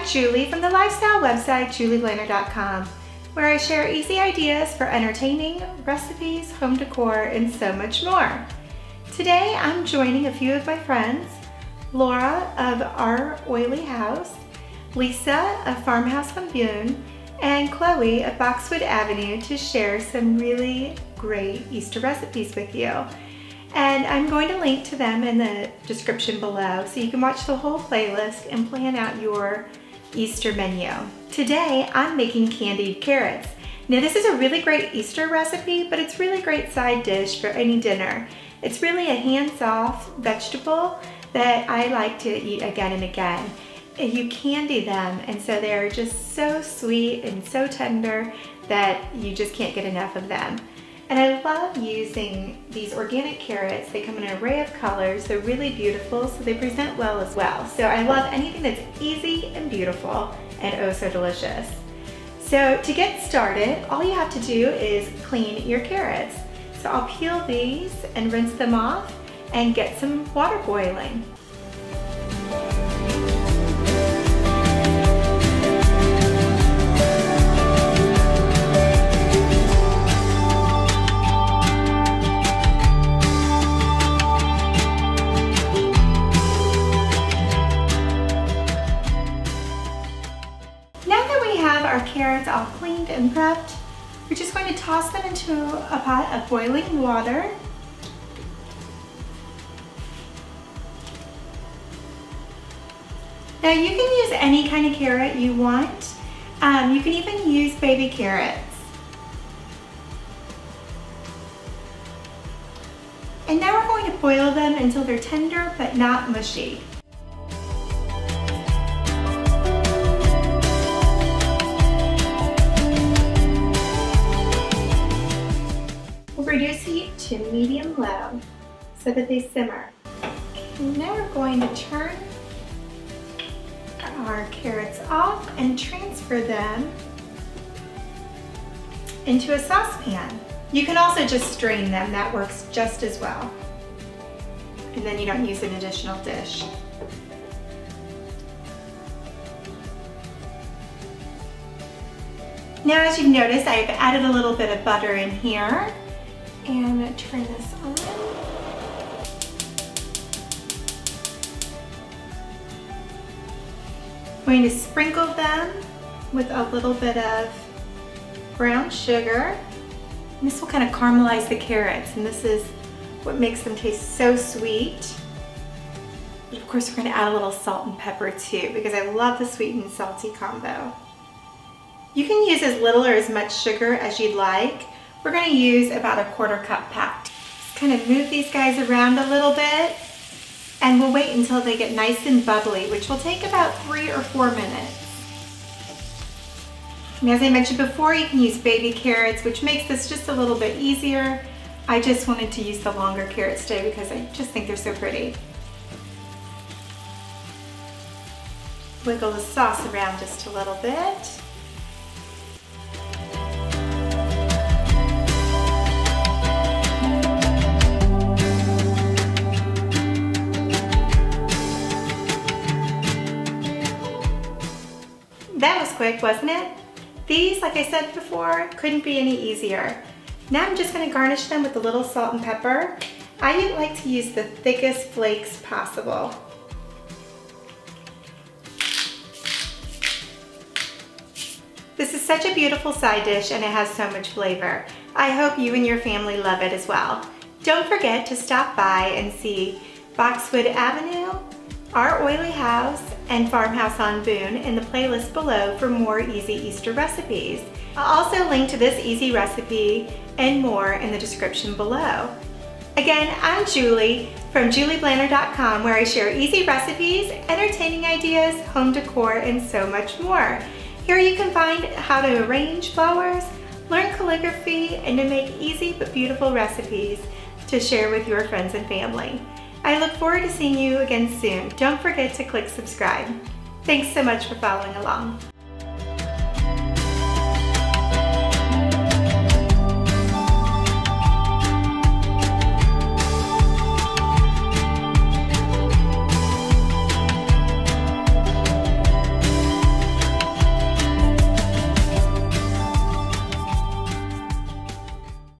Julie from the lifestyle website julieblanner.com, where I share easy ideas for entertaining, recipes, home decor, and so much more. Today I'm joining a few of my friends, Laura of Our Oily House, Lisa of Farmhouse on Boone, and Chloe of Boxwood Avenue to share some really great Easter recipes with you. And I'm going to link to them in the description below so you can watch the whole playlist and plan out your Easter menu. Today I'm making candied carrots. Now this is a really great Easter recipe, but it's really great side dish for any dinner. It's really a hands-off vegetable that I like to eat again and again. You candy them, and so they're just so sweet and so tender that you just can't get enough of them. And I love using these organic carrots. They come in an array of colors. They're really beautiful, so they present well as well. So I love anything that's easy and beautiful and oh so delicious. So to get started, all you have to do is clean your carrots. So I'll peel these and rinse them off and get some water boiling. Our carrots all cleaned and prepped, we're just going to toss them into a pot of boiling water. Now you can use any kind of carrot you want. You can even use baby carrots. And now we're going to boil them until they're tender but not mushy. Reduce heat to medium-low so that they simmer. And now we're going to turn our carrots off and transfer them into a saucepan. You can also just strain them, that works just as well. And then you don't use an additional dish. Now as you've noticed, I've added a little bit of butter in here. And I'm going to turn this on. I'm going to sprinkle them with a little bit of brown sugar. And this will kind of caramelize the carrots, and this is what makes them taste so sweet. But of course we're going to add a little salt and pepper too, because I love the sweet and salty combo. You can use as little or as much sugar as you'd like. We're going to use about a 1/4 cup packed. Just kind of move these guys around a little bit, and we'll wait until they get nice and bubbly, which will take about 3 or 4 minutes. And as I mentioned before, you can use baby carrots, which makes this just a little bit easier. I just wanted to use the longer carrots today because I just think they're so pretty. Wiggle the sauce around just a little bit. That was quick, wasn't it? These, like I said before, couldn't be any easier. Now I'm just going to garnish them with a little salt and pepper. I like to use the thickest flakes possible. This is such a beautiful side dish and it has so much flavor. I hope you and your family love it as well. Don't forget to stop by and see Boxwood Avenue, Our Oily House, and Farmhouse on Boone in the playlist below for more easy Easter recipes. I'll also link to this easy recipe and more in the description below. Again, I'm Julie from julieblanner.com, where I share easy recipes, entertaining ideas, home decor, and so much more. Here you can find how to arrange flowers, learn calligraphy, and to make easy but beautiful recipes to share with your friends and family. I look forward to seeing you again soon. Don't forget to click subscribe. Thanks so much for following along.